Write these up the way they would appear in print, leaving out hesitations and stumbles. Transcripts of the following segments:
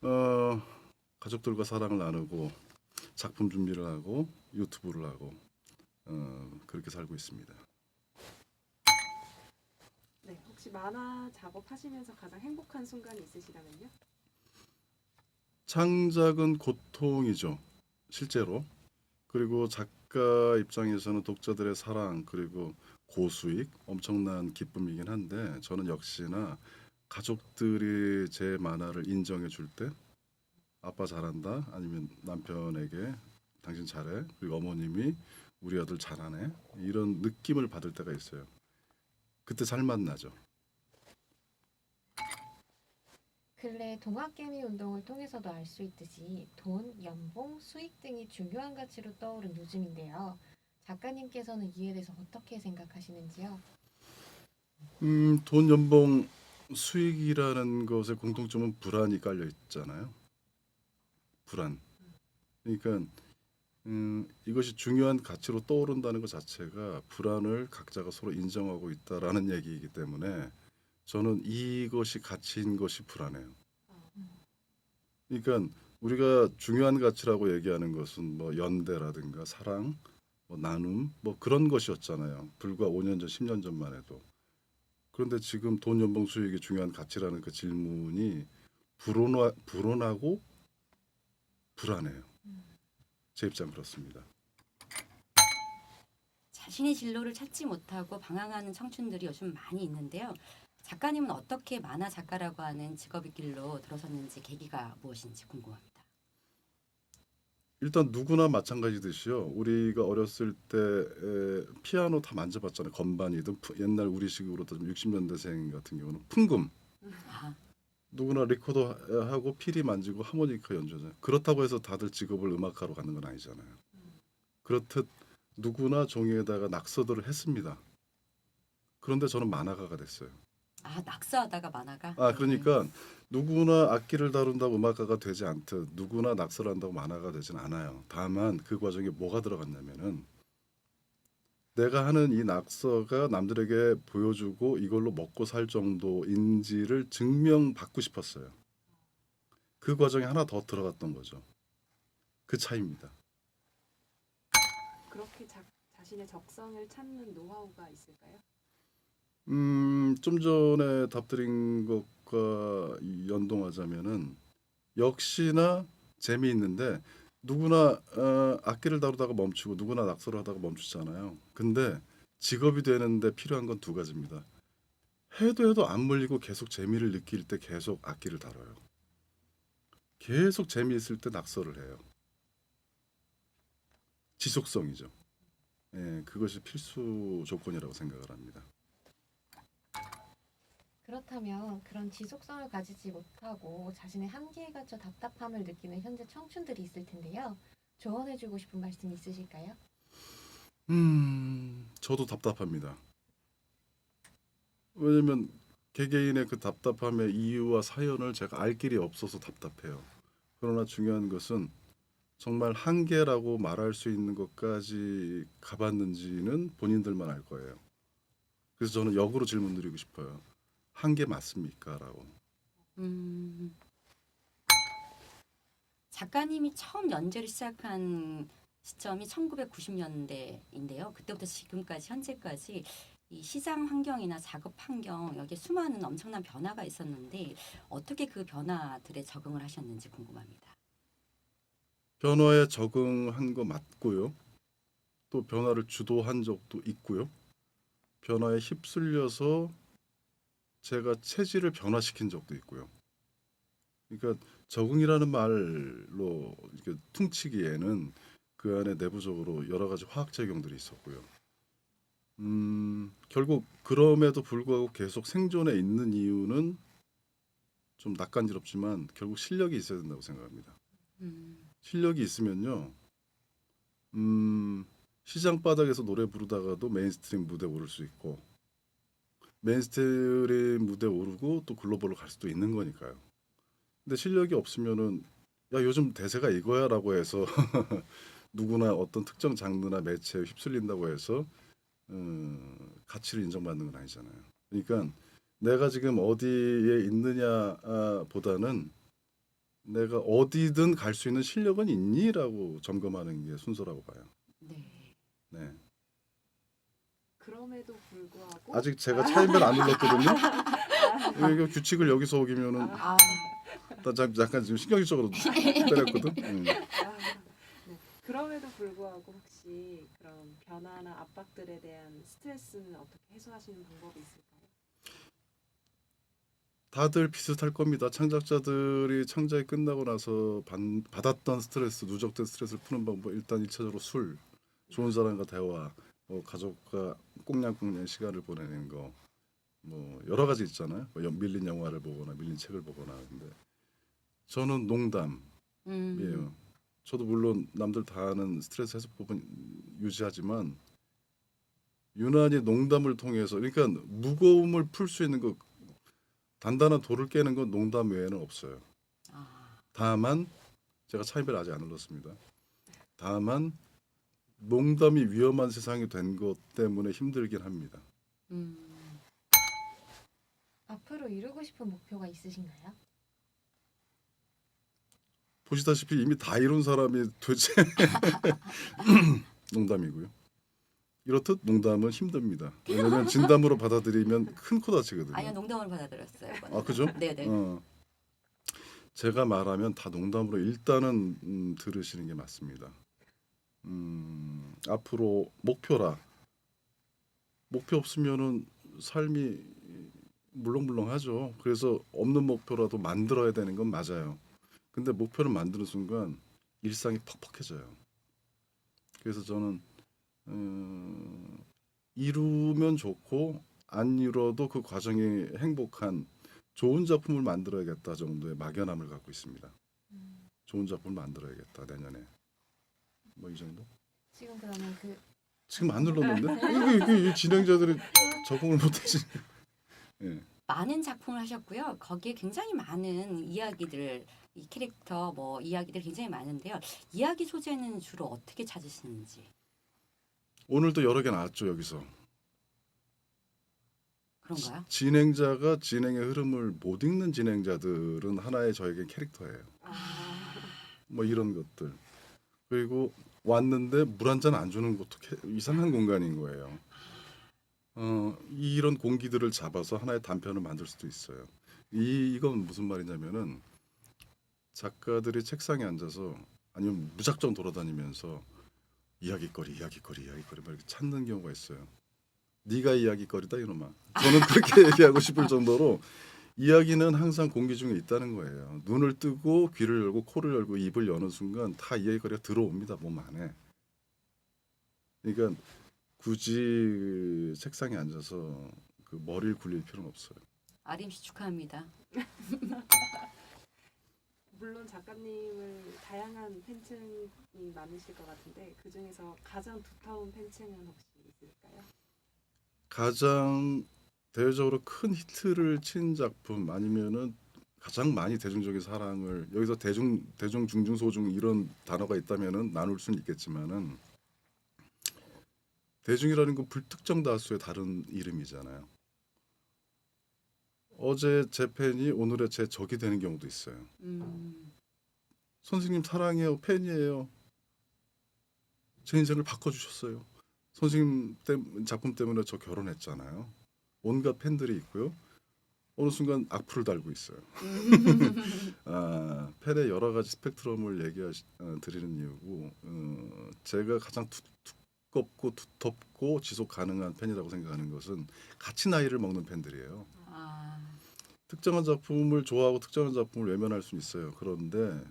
어, 가족들과 사랑을 나누고 작품 준비를 하고 유튜브를 하고 그렇게 살고 있습니다. 네, 혹시 만화 작업하시면서 가장 행복한 순간이 있으시다면요? 창작은 고통이죠, 실제로. 그리고 작가 입장에서는 독자들의 사랑 그리고 고수익 엄청난 기쁨이긴 한데 저는 역시나 가족들이 제 만화를 인정해 줄 때 아빠 잘한다 아니면 남편에게 당신 잘해 그리고 어머님이 우리 아들 잘하네 이런 느낌을 받을 때가 있어요. 그때 살맛 나죠. 근래 동학개미 운동을 통해서도 알 수 있듯이 돈, 연봉, 수익 등이 중요한 가치로 떠오른 요즘인데요. 작가님께서는 이에 대해서 어떻게 생각하시는지요? 돈 연봉 수익이라는 것의 공통점은 불안이 깔려 있잖아요. 불안. 그러니까 이것이 중요한 가치로 떠오른다는 것 자체가 불안을 각자가 서로 인정하고 있다라는 얘기이기 때문에 저는 이것이 가치인 것이 불안해요. 그러니까 우리가 중요한 가치라고 얘기하는 것은 뭐 연대라든가 사랑, 뭐 나눔, 뭐 그런 것이었잖아요. 불과 5년 전, 10년 전만 해도. 그런데 지금 돈 연봉 수익이 중요한 가치라는 그 질문이 불온하고 불안해요. 제 입장 그렇습니다. 자신의 진로를 찾지 못하고 방황하는 청춘들이 요즘 많이 있는데요. 작가님은 어떻게 만화 작가라고 하는 직업의 길로 들어섰는지 계기가 무엇인지 궁금합니다. 일단 누구나 마찬가지듯이요. 우리가 어렸을 때 피아노 다 만져봤잖아요. 건반이든 옛날 우리식으로 따지면 60년대생 같은 경우는 풍금. 아, 누구나 리코더 하고 피리 만지고 하모니카 연주잖아요. 그렇다고 해서 다들 직업을 음악가로 가는 건 아니잖아요. 그렇듯 누구나 종이에다가 낙서들을 했습니다. 그런데 저는 만화가가 됐어요. 낙서하다가 만화가? 아, 네. 그러니까 누구나 악기를 다룬다고 음악가가 되지 않듯 누구나 낙서를 한다고 만화가 되진 않아요. 다만 그 과정에 뭐가 들어갔냐면은 내가 하는 이 낙서가 남들에게 보여주고 이걸로 먹고 살 정도인지를 증명받고 싶었어요. 그 과정에 하나 더 들어갔던 거죠. 그 차이입니다. 그렇게 자신의 적성을 찾는 노하우가 있을까요? 좀 전에 답드린 것과 연동하자면은 역시나 재미있는데 누구나 악기를 다루다가 멈추고 누구나 낙서를 하다가 멈추잖아요. 근데 직업이 되는데 필요한 건 두 가지입니다. 해도 해도 안 물리고 계속 재미를 느낄 때 계속 악기를 다뤄요. 계속 재미있을 때 낙서를 해요. 지속성이죠. 예, 그것이 필수 조건이라고 생각을 합니다. 그렇다면 그런 지속성을 가지지 못하고 자신의 한계에 갇혀 답답함을 느끼는 현재 청춘들이 있을 텐데요. 조언해주고 싶은 말씀 있으실까요? 저도 답답합니다. 왜냐면 개개인의 그 답답함의 이유와 사연을 제가 알 길이 없어서 답답해요. 그러나 중요한 것은 정말 한계라고 말할 수 있는 것까지 가봤는지는 본인들만 알 거예요. 그래서 저는 역으로 질문 드리고 싶어요. 한계 맞습니까? 라고. 음, 작가님이 처음 연재를 시작한 시점이 1990년대인데요. 그때부터 지금까지 현재까지 이 시장 환경이나 작업 환경 여기에 수많은 엄청난 변화가 있었는데 어떻게 그 변화들에 적응을 하셨는지 궁금합니다. 변화에 적응한 거 맞고요. 또 변화를 주도한 적도 있고요. 변화에 휩쓸려서 제가 체질을 변화시킨 적도 있고요. 그러니까 적응이라는 말로 이렇게 퉁치기에는 그 안에 내부적으로 여러 가지 화학 작용들이 있었고요. 결국 그럼에도 불구하고 계속 생존해 있는 이유는 좀 낯간지럽지만 결국 실력이 있어야 된다고 생각합니다. 음, 실력이 있으면요, 시장 바닥에서 노래 부르다가도 메인스트림 무대 오를 수 있고, 메인스트림 무대 오르고 또 글로벌로 갈 수도 있는 거니까요. 근데 실력이 없으면은 야 요즘 대세가 이거야라고 해서 누구나 어떤 특정 장르나 매체에 휩쓸린다고 해서 가치를 인정받는 건 아니잖아요. 그러니까 내가 지금 어디에 있느냐 보다는 내가 어디든 갈 수 있는 실력은 있니라고 점검하는 게 순서라고 봐요. 네. 네. 그럼에도 불구하고 아직 제가 차인벨 안 눌렀거든요. 이거 규칙을 여기서 어기면은 아, 나 약간 지금 신경질적으로 때렸거든. 아, 네. 그럼에도 불구하고 혹시 그런 변화나 압박들에 대한 스트레스는 어떻게 해소하시는 방법이 있을까요? 다들 비슷할 겁니다. 창작자들이 창작이 끝나고 나서 받았던 스트레스, 누적된 스트레스를 푸는 방법 일단 일차적으로 술, 좋은 사람과 대화, 뭐 가족과 꽁냥꽁냥 시간을 보내는 거, 뭐 여러 가지 있잖아요. 뭐 밀린 영화를 보거나 밀린 책을 보거나. 근데 저는 농담이에요. 저도 물론 남들 다 아는 스트레스 해소법은 유지하지만 유난히 농담을 통해서 그러니까 무거움을 풀 수 있는 거 단단한 돌을 깨는 건 농담 외에는 없어요. 아, 다만 제가 차이벨 아직 안 눌렀습니다. 다만 농담이 위험한 세상이 된 것 때문에 힘들긴 합니다. 앞으로 이루고 싶은 목표가 있으신가요? 보시다시피 이미 다 이룬 사람이 도대체 농담이고요. 이렇듯 농담은 힘듭니다. 왜냐하면 진담으로 받아들이면 큰 코 다치거든요. 아니요, 농담으로 받아들였어요. 아 그죠? 네네. 제가 말하면 다 농담으로 일단은 들으시는 게 맞습니다. 앞으로 목표라 목표 없으면은 삶이 물렁물렁하죠. 그래서 없는 목표라도 만들어야 되는 건 맞아요. 근데 목표를 만드는 순간 일상이 퍽퍽해져요. 그래서 저는 이루면 좋고 안 이뤄도 그 과정이 행복한 좋은 작품을 만들어야겠다 정도의 막연함을 갖고 있습니다. 좋은 작품을 만들어야겠다 내년에 뭐 이 정도? 지금 그러면 그 지금 안 눌렀는데 이게 진행자들이 적응을 못하지. 예. 많은 작품을 하셨고요. 거기에 굉장히 많은 이야기들, 이 캐릭터 뭐 이야기들 굉장히 많은데요. 이야기 소재는 주로 어떻게 찾으시는지 오늘도 여러 개 나왔죠 여기서. 그런가요? 진행자가 진행의 흐름을 못 읽는 진행자들은 하나의 저에게 캐릭터예요. 아, 뭐 이런 것들. 그리고 왔는데 물 한 잔 안 주는 것도 이상한 공간인 거예요. 이런 공기들을 잡아서 하나의 단편을 만들 수도 있어요. 이건 무슨 말이냐면은 작가들이 책상에 앉아서 아니면 무작정 돌아다니면서 이야기거리 막 이렇게 찾는 경우가 있어요. 네가 이야기거리다 이놈아. 저는 그렇게 얘기하고 싶을 정도로 이야기는 항상 공기 중에 있다는 거예요. 눈을 뜨고 귀를 열고 코를 열고 입을 여는 순간 다 이야기거리가 들어옵니다 몸 안에. 그러니까 굳이 책상에 앉아서 그 머리를 굴릴 필요는 없어요. 아림 씨 축하합니다. 물론 작가님을 다양한 팬층이 많으실 것 같은데 그 중에서 가장 두터운 팬층은 혹시 있을까요? 가장 대외적으로 큰 히트를 친 작품 아니면은 가장 많이 대중적인 사랑을 여기서 대중 중중 소중 이런 단어가 있다면은 나눌 수는 있겠지만은 대중이라는 건 불특정 다수의 다른 이름이잖아요. 어제 제 팬이 오늘의 제 적이 되는 경우도 있어요. 선생님 사랑해요, 팬이에요. 제 인생을 바꿔주셨어요. 선생님 작품 때문에 저 결혼했잖아요. 온갖 팬들이 있고요. 어느 순간 악플을 달고 있어요. 팬의 여러 가지 스펙트럼을 드리는 이유고 제가 가장 두껍고 두텁고 지속 가능한 팬이라고 생각하는 것은 같이 나이를 먹는 팬들이에요. 아, 특정한 작품을 좋아하고 특정한 작품을 외면할 수는 있어요. 그런데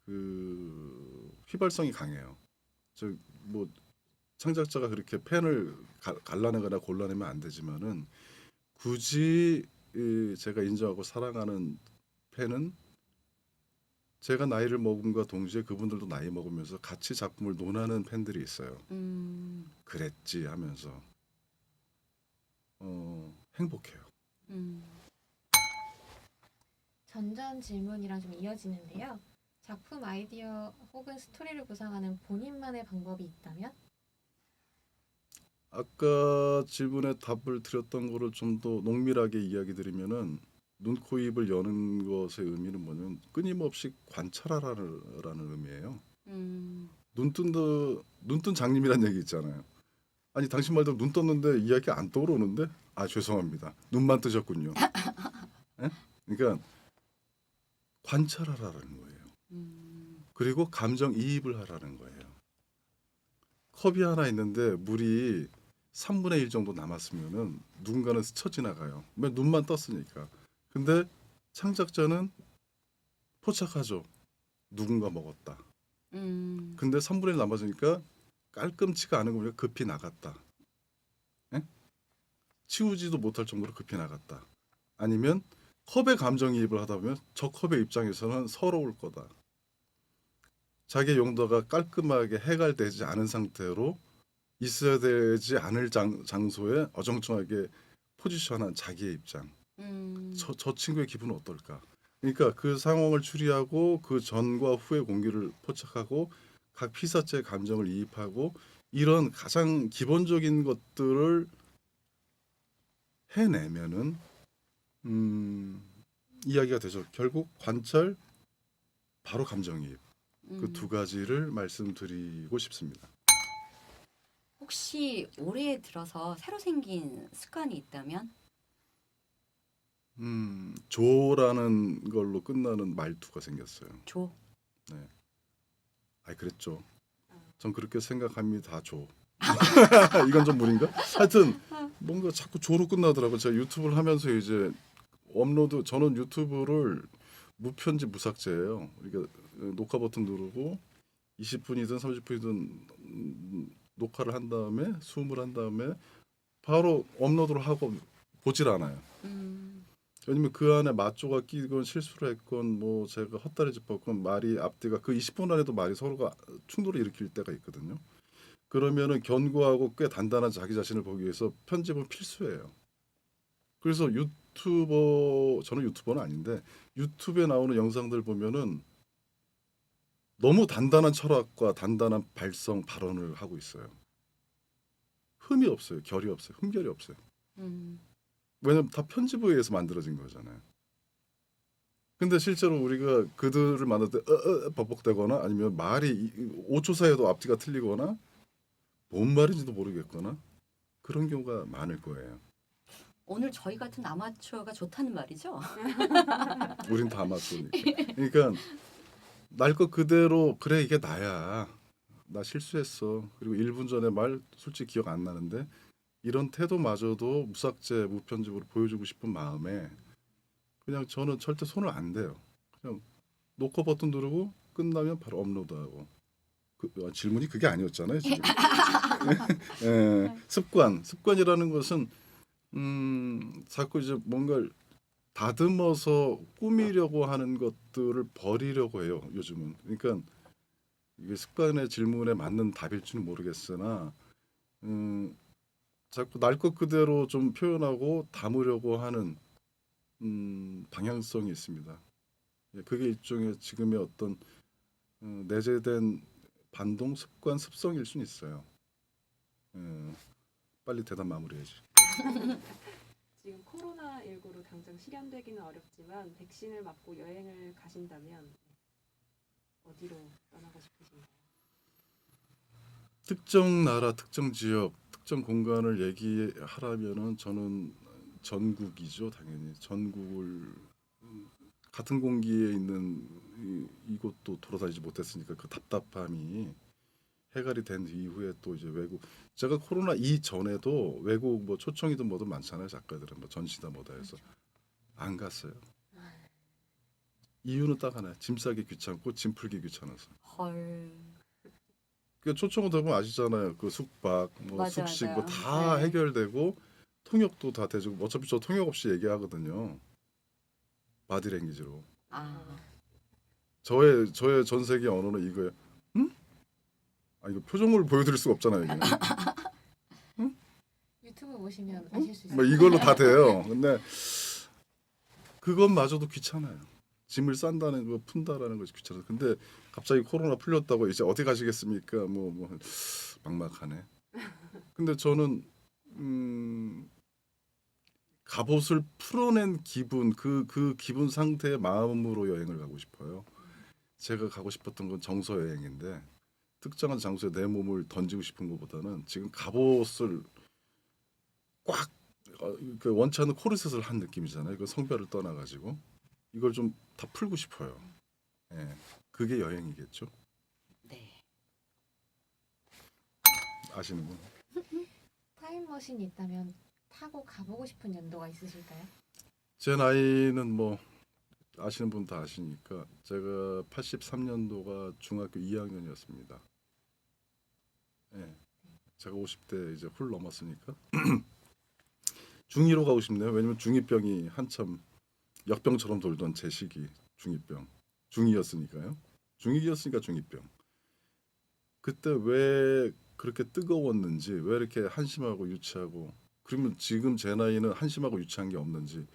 그 휘발성이 강해요. 뭐 창작자가 그렇게 팬을 갈라내거나 골라내면 안 되지만은 굳이 제가 인정하고 사랑하는 팬은 제가 나이를 먹음과 동시에 그분들도 나이 먹으면서 같이 작품을 논하는 팬들이 있어요. 그랬지 하면서 행복해요. 전전 질문이랑 좀 이어지는데요. 작품 아이디어 혹은 스토리를 구상하는 본인만의 방법이 있다면? 아까 질문에 답을 드렸던 거를 좀 더 농밀하게 이야기 드리면은 눈, 코, 입을 여는 것의 의미는 뭐냐면 끊임없이 관찰하라는 의미예요. 눈뜬 장님이란 얘기 있잖아요. 아니 당신 말대로 눈 떴는데 이야기 안 떠오르는데 아 죄송합니다. 눈만 뜨셨군요. 예? 그러니까 관찰하라는 거예요. 그리고 감정이입을 하라는 거예요. 컵이 하나 있는데 물이 3분의 1 정도 남았으면은 누군가는 스쳐 지나가요. 왜 눈만 떴으니까. 근데 창작자는 포착하죠. 누군가 먹었다. 근데 3분의 1 남았으니까 깔끔치가 않은 거 보니까 급히 나갔다. 예? 치우지도 못할 정도로 급히 나갔다. 아니면 컵에 감정이입을 하다 보면 저 컵의 입장에서는 서러울 거다. 자기의 용도가 깔끔하게 해갈되지 않은 상태로 있어야 되지 않을 장소에 어정쩡하게 포지션한 자기의 입장. 저 친구의 기분은 어떨까? 그러니까 그 상황을 추리하고 그 전과 후의 공기를 포착하고 각 피사체의 감정을 이입하고 이런 가장 기본적인 것들을 해내면은 이야기가 되죠. 결국 관찰, 바로 감정이입. 그 두 가지를 말씀드리고 싶습니다. 혹시 올해 들어서 새로 생긴 습관이 있다면? 조라는 걸로 끝나는 말투가 생겼어요. 조. 아이 그랬죠. 전 그렇게 생각합니다. 조. 이건 좀 무리인가? 하여튼 뭔가 자꾸 조로 끝나더라고요. 제가 유튜브를 하면서 이제 업로드 저는 유튜브를 무편집 무삭제예요. 그러니까 녹화 버튼 누르고 20분이든 30분이든 녹화를 한 다음에 수음을 한 다음에 바로 업로드를 하고 보질 않아요. 왜냐면 그 안에 맞조가 끼건 실수를 했건 뭐 제가 헛다리 짚었건 말이 앞뒤가 그 20분 안에도 말이 서로가 충돌을 일으킬 때가 있거든요. 그러면은 견고하고 꽤 단단한 자기 자신을 보기 위해서 편집은 필수예요. 그래서 저는 유튜버는 아닌데 유튜브에 나오는 영상들 보면은 너무 단단한 철학과 단단한 발성 발언을 하고 있어요. 흠이 없어요. 결이 없어요. 흠결이 없어요. 왜냐면 다 편집에 의해서 만들어진 거잖아요. 근데 실제로 우리가 그들을 만날 때 버벅대거나 아니면 말이 5초 사이에도 앞뒤가 틀리거나 뭔 말인지도 모르겠거나 그런 경우가 많을 거예요. 오늘 저희 같은 아마추어가 좋다는 말이죠? 우린 다 맞으니까. 그러니까 날 것 그대로 그래 이게 나야. 나 실수했어. 그리고 1분 전에 말 솔직히 기억 안 나는데 이런 태도마저도 무삭제 무편집으로 보여주고 싶은 마음에 그냥 저는 절대 손을 안 대요. 그냥 녹화 버튼 누르고 끝나면 바로 업로드하고. 질문이 그게 아니었잖아요 지금. 습관이라는 것은 자꾸 이제 뭔가를 다듬어서 꾸미려고 하는 것들을 버리려고 해요 요즘은. 그러니까 이게 습관의 질문에 맞는 답일지는 모르겠으나 자꾸 날 것 그대로 좀 표현하고 담으려고 하는 방향성이 있습니다. 그게 일종의 지금의 어떤 내재된 반동 습관 습성일 수는 있어요. 빨리 대답 마무리해야지. 지금 코로나19로 당장 실현되기는 어렵지만 백신을 맞고 여행을 가신다면 어디로 떠나고 싶으신가요? 특정 나라, 특정 지역, 특정 공간을 얘기하라면은 저는 전국이죠, 당연히. 전국을 같은 공기에 있는 이곳도 돌아다니지 못했으니까 그 답답함이 해결이 된 이후에 또 이제 외국 제가 코로나 이전에도 외국 뭐 초청이든 뭐든 많잖아요, 작가들은 뭐 전시다 뭐다 해서 안 갔어요. 이유는 딱 하나, 짐 싸기 귀찮고 짐 풀기 귀찮아서. 헐. 그 초청은 대부분 아시잖아요. 그 숙박, 뭐 맞아, 숙식 맞아요. 뭐 다 네. 해결되고 통역도 다 돼주고 어차피 저 통역 없이 얘기하거든요. 바디랭귀지로. 아. 저의 전 세계 언어는 이거예요. 응? 아 이거 표정을 보여드릴 수가 없잖아요. 이게. 유튜브 보시면 아실 수 뭐 있어요. 이걸로 다 돼요. 근데 그것마저도 귀찮아요. 짐을 싼다는 거 푼다라는 것이 귀찮아요. 근데 갑자기 코로나 풀렸다고 이제 어디 가시겠습니까? 뭐 막막하네. 근데 저는 갑옷을 풀어낸 기분, 그 기분 상태의 마음으로 여행을 가고 싶어요. 제가 가고 싶었던 건 정서 여행인데 특정한 장소에 내 몸을 던지고 싶은 것보다는 지금 갑옷을 꽉 그 원치 않는 코르셋을 한 느낌이잖아요. 그 성별을 떠나가지고 이걸 좀 다 풀고 싶어요. 예, 그게 여행이겠죠. 네. 아시는군. 타임머신이 있다면 타고 가보고 싶은 연도가 있으실까요? 제 나이는 뭐 아시는 분 다 아시니까 제가 83년도가 중학교 2학년이었습니다. 예, 제가 50대 이제 훌 넘었으니까 중2로 가고 싶네요. 왜냐면 중2병이 한참 역병처럼 돌던 제 시기 중2병 중2였으니까요. 중2였으니까 중2병. 그때 왜 그렇게 뜨거웠는지 왜 이렇게 한심하고 유치하고 그러면 지금 제 나이는 한심하고 유치한 게 없는지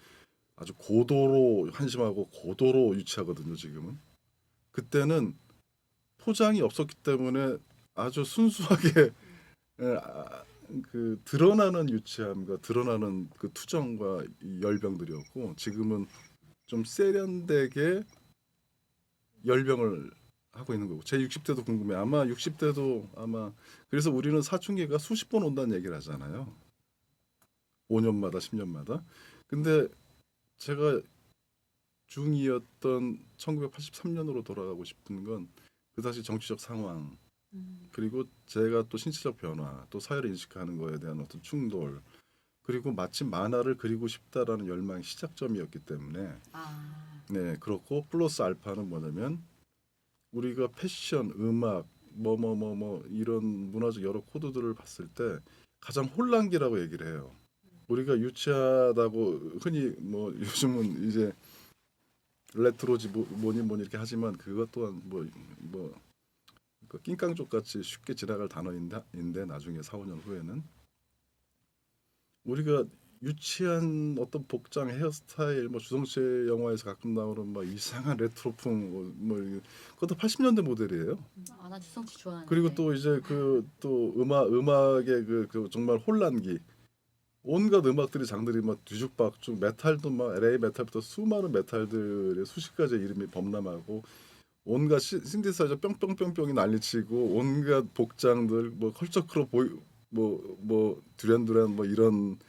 아주 고도로 한심하고 고도로 유치하거든요. 지금은 그때는 포장이 없었기 때문에 아주 순수하게 그 드러나는 유치함과 드러나는 그 투정과 이 열병들이었고 지금은 좀 세련되게 열병을 하고 있는 거고 제 60대도 궁금해. 아마 60대도 아마 그래서 우리는 사춘기가 수십 번 온다는 얘기를 하잖아요. 5년마다 10년마다. 근데 제가 중2였던 1983년으로 돌아가고 싶은 건 그 당시 정치적 상황 그리고 제가 또 신체적 변화 또 사회를 인식하는 거에 대한 어떤 충돌 그리고 마침 만화를 그리고 싶다라는 열망이 시작점이었기 때문에 아, 네 그렇고 플러스 알파는 뭐냐면 우리가 패션, 음악 이런 문화적 여러 코드들을 봤을 때 가장 혼란기라고 얘기를 해요. 우리가 유치하다고 흔히 뭐 요즘은 이제 레트로지 뭐니 이렇게 하지만 그것 또한 그 낑깡족 같이 쉽게 지나갈 단어인데 나중에 4, 5년 후에는 우리가 유치한 어떤 복장, 헤어스타일, 뭐 주성재 영화에서 가끔 나오는 막 이상한 레트로풍 그것도 80년대 모델이에요. 아, 나 주성치 좋아하는데. 그리고 또 이제 그 또 음악의 그 정말 혼란기 온갖 음악들이 장들이 막 뒤죽박죽 메탈도 막 LA 메탈부터 수많은 메탈들의 수십 가지 이름이 범람하고 온갖 신디사이저 뿅뿅뿅뿅이 난리치고 온갖 복장들 뭐 컬처크로 보이 듀란듀란 뭐 이런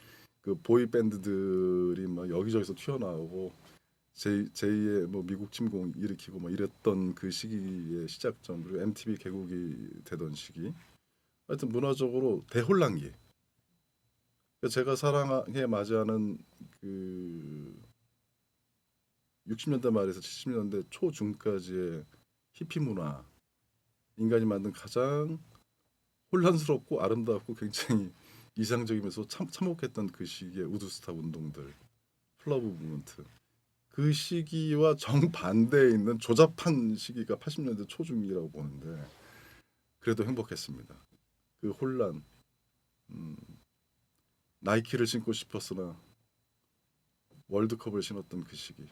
그 보이 밴드들이 막 여기저기서 튀어나오고 제2의 뭐 미국 침공 일으키고 뭐 이랬던 그 시기의 시작점 그리고 MTV 개국이 되던 시기 하여튼 문화적으로 대혼란기 제가 사랑해 맞이하는 그 60년대 말에서 70년대 초중까지의 히피 문화 인간이 만든 가장 혼란스럽고 아름답고 굉장히 이상적이면서 참혹했던 그 시기의 우드스탁 운동들 플러브 무브먼트 그 시기와 정반대에 있는 조잡한 시기가 80년대 초중이라고 보는데 그래도 행복했습니다. 그 혼란 나이키를 신고 싶었으나 월드컵을 신었던 그 시기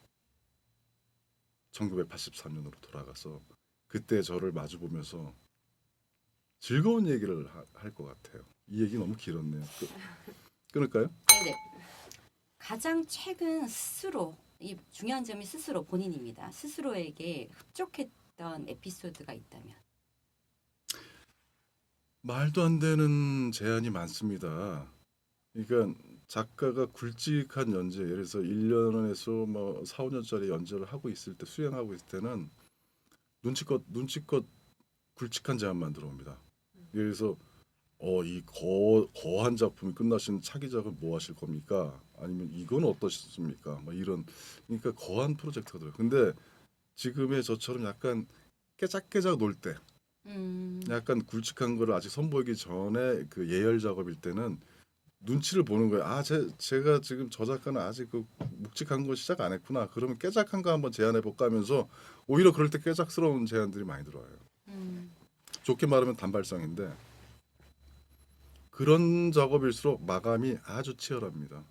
1983년으로 돌아가서 그때 저를 마주보면서 즐거운 얘기를 할 것 같아요. 이 얘기 너무 길었네요. 끊을까요? 네네. 가장 최근 스스로 이 중요한 점이 스스로 본인입니다. 스스로에게 흡족했던 에피소드가 있다면. 말도 안 되는 제안이 많습니다. 그러니까 작가가 굵직한 연재, 예를 들어서 1년에서 뭐 4, 5년짜리 연재를 하고 있을 때 수행하고 있을 때는 눈치껏 굵직한 제안만 들어옵니다. 예를 들어서 이 거한 작품이 끝나신 차기작은 뭐 하실 겁니까? 아니면 이건 어떠십니까? 뭐 이런 그러니까 거한 프로젝트가 들어요. 근데 지금의 저처럼 약간 깨작깨작 놀 때, 약간 굵직한 거를 아직 선보이기 전에 그 예열 작업일 때는 눈치를 보는 거예요. 제가 지금 저 작가는 아직 그 묵직한 거 시작 안 했구나. 그러면 깨작한 거 한번 제안해 볼까 하면서 오히려 그럴 때 깨작스러운 제안들이 많이 들어와요. 좋게 말하면 단발성인데 그런 작업일수록 마감이 아주 치열합니다.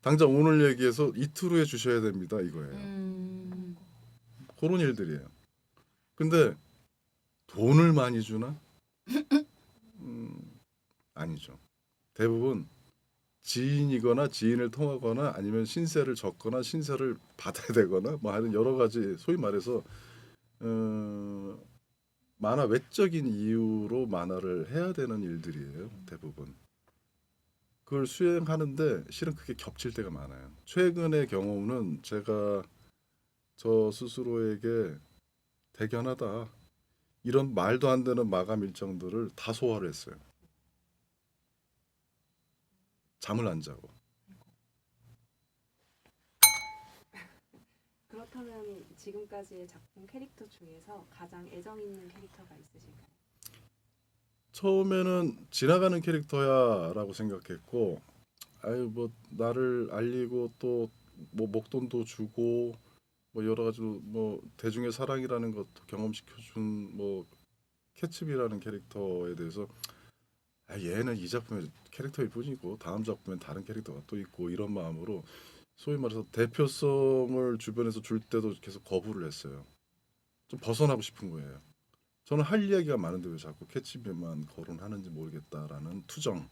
당장 오늘 얘기해서 이틀 후에 주셔야 됩니다. 이거예요. 그런 일들이에요. 근데 돈을 많이 주나? 아니죠. 대부분 지인이거나 지인을 통하거나 아니면 신세를 졌거나 신세를 받아야 되거나 뭐 하는 여러 가지 소위 말해서 만화 외적인 이유로 만화를 해야 되는 일들이에요. 대부분. 그걸 수행하는데 실은 그게 겹칠 때가 많아요. 최근의 경우는 제가 저 스스로에게 대견하다. 이런 말도 안 되는 마감 일정들을 다 소화를 했어요. 잠을 안 자고. 그렇다면 지금까지의 작품 캐릭터 중에서 가장 애정 있는 캐릭터가 있으실까요? 처음에는 지나가는 캐릭터야라고 생각했고, 아유 뭐 나를 알리고 또 뭐 목돈도 주고 뭐 여러 가지 뭐 대중의 사랑이라는 것도 경험시켜준 뭐 캐츠비라는 캐릭터에 대해서 아 얘는 이 작품의 캐릭터일 뿐이고 다음 작품엔 다른 캐릭터가 또 있고 이런 마음으로 소위 말해서 대표성을 주변에서 줄 때도 계속 거부를 했어요. 좀 벗어나고 싶은 거예요. 저는 할 이야기가 많은데 왜 자꾸 캐치비만 거론하는지 모르겠다라는 투정.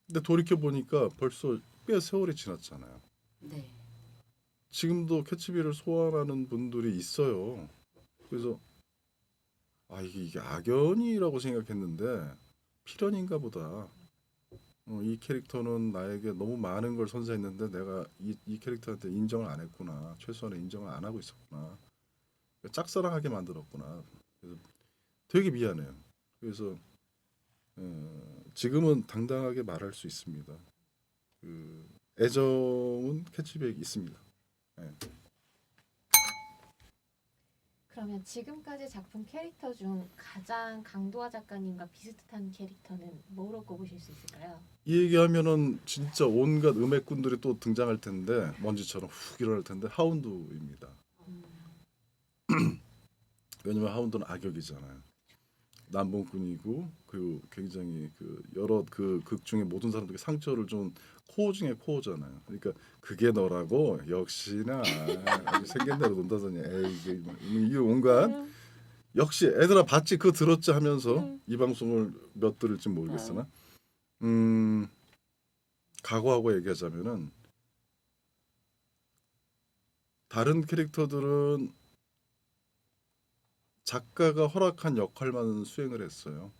근데 돌이켜 보니까 벌써 꽤 세월이 지났잖아요. 네. 지금도 캐치비를 소환하는 분들이 있어요. 그래서 아 이게 악연이라고 생각했는데 필연인가 보다. 이 캐릭터는 나에게 너무 많은 걸 선사했는데 내가 이 캐릭터한테 인정을 안 했구나. 최소한의 인정을 안 하고 있었구나. 짝사랑하게 만들었구나. 그래서 되게 미안해요. 그래서 지금은 당당하게 말할 수 있습니다. 그 애정은 캐치비에 있습니다. 네. 그러면 지금까지 작품 캐릭터 중 가장 강도화 작가님과 비슷한 캐릭터는 뭐로 꼽으실 수 있을까요? 이 얘기하면은 진짜 온갖 음액꾼들이 또 등장할 텐데 먼지처럼 훅 일어날 텐데 하운드입니다. 왜냐면 하운드는 악역이잖아요. 남봉꾼이고 그리고 굉장히 그 여러 그 극 중에 모든 사람들에게 상처를 준 코어 중에 코어잖아요. 그러니까 그게 너라고 역시나 아주 생긴 대로 논다더니 에이 이게 온갖 역시 애들아 봤지 그거 들었지 하면서 이 방송을 몇 들을지 모르겠으나 각오하고 얘기하자면은 다른 캐릭터들은 작가가 허락한 역할만 수행을 했어요.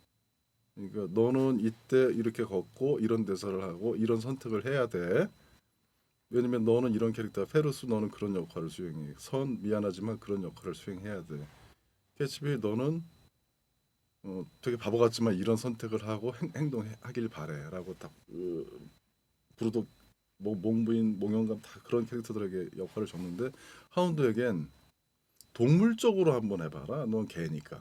그러니까 너는 이때 이렇게 걷고 이런 대사를 하고 이런 선택을 해야 돼. 왜냐면 너는 이런 캐릭터 페루스 너는 그런 역할을 수행해. 선 미안하지만 그런 역할을 수행해야 돼. 캐치비 너는 되게 바보 같지만 이런 선택을 하고 행동하길 바래라고 딱 부르도 뭐 몽부인 몽영감 다 그런 캐릭터들에게 역할을 줬는데 하운드에겐 동물적으로 한번 해봐라. 넌 개니까.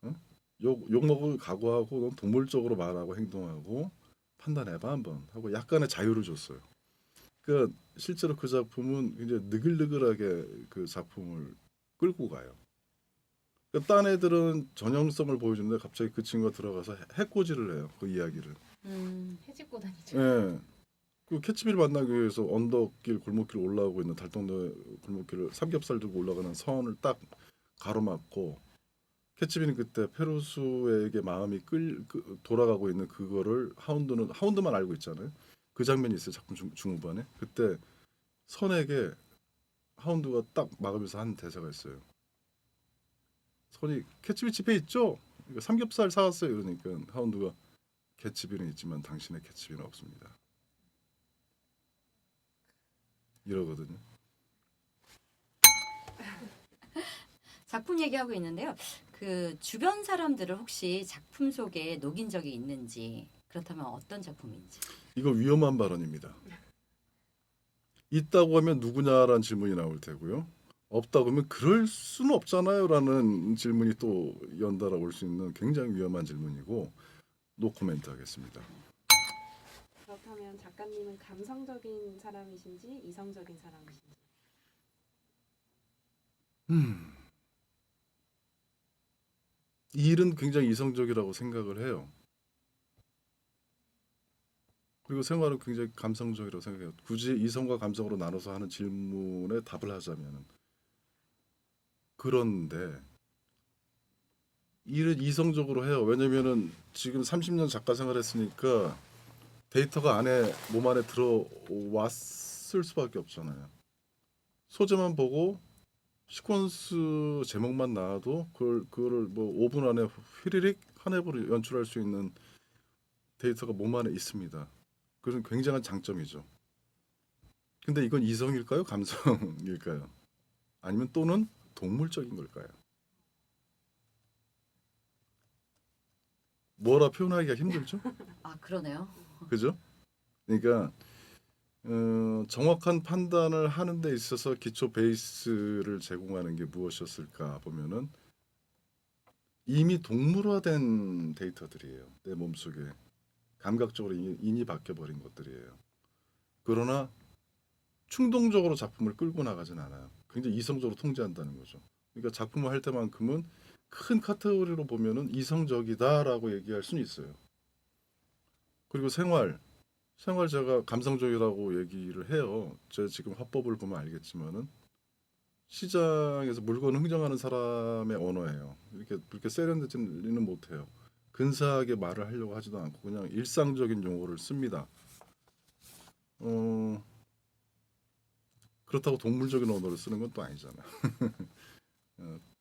응? 욕 먹을 각오하고 넌 동물적으로 말하고 행동하고 판단해봐 한번 하고 약간의 자유를 줬어요. 그러니까 실제로 그 작품은 굉장히 느글느글하게 그 작품을 끌고 가요. 그러니까 딴 애들은 전형성을 보여주는데 갑자기 그 친구가 들어가서 해코지를 해요. 그 이야기를. 해집고 다니죠. 예. 그 캐치비를 만나기 위해서 언덕길 골목길 올라오고 있는 달동네 골목길을 삼겹살 들고 올라가는 선을 딱 가로막고 캐치비는 그때 페루스에게 마음이 돌아가고 있는 그거를 하운드만 알고 있잖아요. 그 장면이 있어요. 작품 중후반에. 그때 선에게 하운드가 딱 막으면서 한 대사가 있어요. 선이 캐치비 집에 있죠? 그러니까 삼겹살 사왔어요. 이러니까 하운드가 캐치비는 있지만 당신의 캐치비는 없습니다. 이러거든요. 작품 얘기하고 있는데요. 그 주변 사람들을 혹시 작품 속에 녹인 적이 있는지 그렇다면 어떤 작품인지. 이거 위험한 발언입니다. 있다고 하면 누구냐라는 질문이 나올 테고요. 없다고 하면 그럴 수는 없잖아요라는 질문이 또 연달아 올 수 있는 굉장히 위험한 질문이고 노코멘트 하겠습니다. 그렇다면 작가님은 감성적인 사람이신지 이성적인 사람이신지? 이 일은 굉장히 이성적이라고 생각을 해요. 그리고 생활은 굉장히 감성적이라고 생각해요. 굳이 이성과 감성으로 나눠서 하는 질문에 답을 하자면 그런데 일은 이성적으로 해요. 왜냐면은 지금 30년 작가 생활했으니까 데이터가 안에 몸 안에 들어왔을 수밖에 없잖아요. 소재만 보고 시퀀스 제목만 나와도 그거를 뭐 5분 안에 휘리릭 한 앱으로 연출할 수 있는 데이터가 몸 안에 있습니다. 그건 굉장한 장점이죠. 근데 이건 이성일까요? 감성일까요? 아니면 또는 동물적인 걸까요? 뭐라 표현하기가 힘들죠? 아 그러네요. 그죠? 그러니까 정확한 판단을 하는 데 있어서 기초 베이스를 제공하는 게 무엇이었을까 보면은 이미 동물화된 데이터들이에요. 내 몸속에 감각적으로 인이 박혀버린 것들이에요. 그러나 충동적으로 작품을 끌고 나가진 않아요. 굉장히 이성적으로 통제한다는 거죠. 그러니까 작품을 할 때만큼은 큰 카테고리로 보면은 이성적이다라고 얘기할 수는 있어요. 그리고 생활 제가 감성적이라고 얘기를 해요. 제가 지금 화법을 보면 알겠지만은 시장에서 물건 흥정하는 사람의 언어예요. 이렇게 세련되지는 못해요. 근사하게 말을 하려고 하지도 않고 그냥 일상적인 용어를 씁니다. 그렇다고 동물적인 언어를 쓰는 건 또 아니잖아.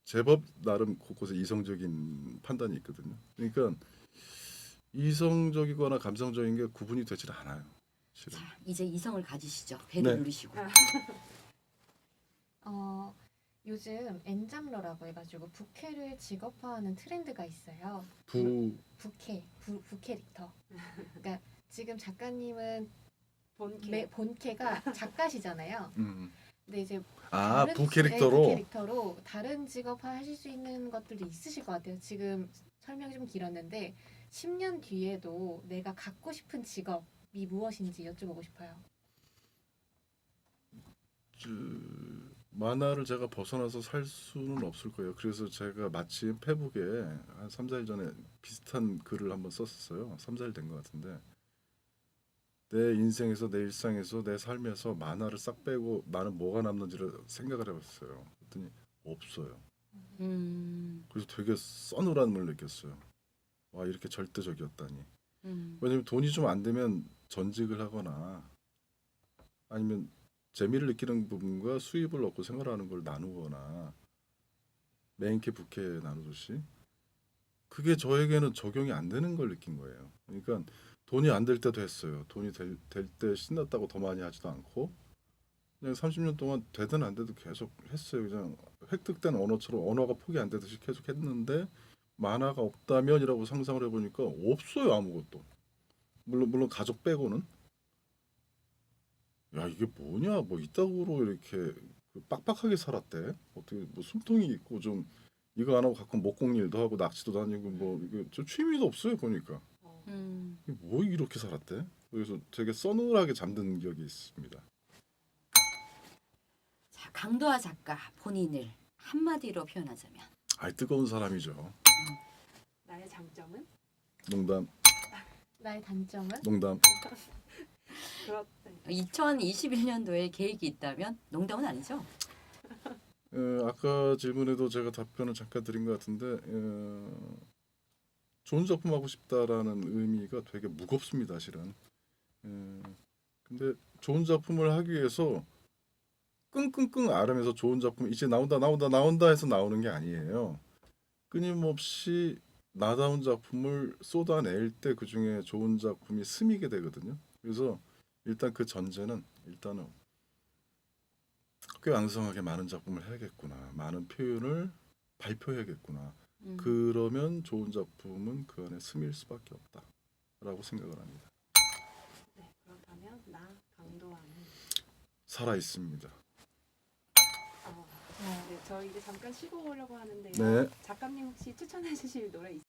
제법 나름 곳곳에 이성적인 판단이 있거든요. 그러니까 이성적이거나 감성적인 게 구분이 되질 않아요. 실은. 자 이제 이성을 가지시죠. 배를 네. 누르시고. 요즘 엔잡러라고 해가지고 부캐를 직업화하는 트렌드가 있어요. 부캐릭터. 그러니까 지금 작가님은 본캐. 본캐가 작가시잖아요. 근데 이제 부캐릭터로. 부캐릭터로 다른 직업화 하실 수 있는 것들도 있으실 것 같아요. 지금 설명이 좀 길었는데 10년 뒤에도 내가 갖고 싶은 직업이 무엇인지 여쭤보고 싶어요. 만화를 제가 벗어나서 살 수는 없을 거예요. 그래서 제가 마침 페북에 한 3, 4일 전에 비슷한 글을 한번 썼었어요. 3, 4일 된 것 같은데 내 인생에서 내 일상에서 내 삶에서 만화를 싹 빼고 나는 뭐가 남는지를 생각을 해봤어요. 그랬더니 없어요. 그래서 되게 서늘함을 느꼈어요. 와 이렇게 절대적이었다니. 왜냐면 돈이 좀 안 되면 전직을 하거나 아니면 재미를 느끼는 부분과 수입을 얻고 생활하는 걸 나누거나 메인캐 부캐 나누듯이 그게 저에게는 적용이 안 되는 걸 느낀 거예요. 그러니까 돈이 안 될 때도 했어요. 돈이 될 때 신났다고 더 많이 하지도 않고 그냥 30년 동안 되든 안 되든 계속 했어요. 그냥 획득된 언어처럼 언어가 포기 안 되듯이 계속 했는데 만화가 없다면이라고 상상을 해보니까 없어요. 아무것도. 물론 가족 빼고는. 야 이게 뭐냐 뭐 이따구로 이렇게 빡빡하게 살았대. 어떻게 뭐 숨통이 있고 좀 이거 안 하고 가끔 목공일도 하고 낚시도 다니고 뭐 이게 저 취미도 없어요 보니까. 이게 뭐 이렇게 살았대. 그래서 되게 서늘하게 잠든 기억이 있습니다. 자 강도화 작가 본인을 한마디로 표현하자면. 아이 뜨거운 사람이죠. 나의 장점은? 농담. 나의 단점은? 농담. 그렇대. 2021년도에 계획이 있다면 농담은 아니죠? 아까 질문에도 제가 답변을 잠깐 드린 것 같은데 좋은 작품 하고 싶다라는 의미가 되게 무겁습니다, 실은. 근데 좋은 작품을 하기 위해서 끙끙끙 앓으면서 좋은 작품 이제 나온다 해서 나오는 게 아니에요. 끊임없이 나다운 작품을 쏟아낼 때 그 중에 좋은 작품이 스미게 되거든요. 그래서 일단 그 전제는 일단은 꽤 왕성하게 많은 작품을 해야겠구나. 많은 표현을 발표해야겠구나. 그러면 좋은 작품은 그 안에 스밀 수밖에 없다라고 생각을 합니다. 네, 그렇다면 나 강도와는 살아 있습니다. 네, 저 이제 잠깐 쉬고 오려고 하는데요. 네. 작가님 혹시 추천해 주실 노래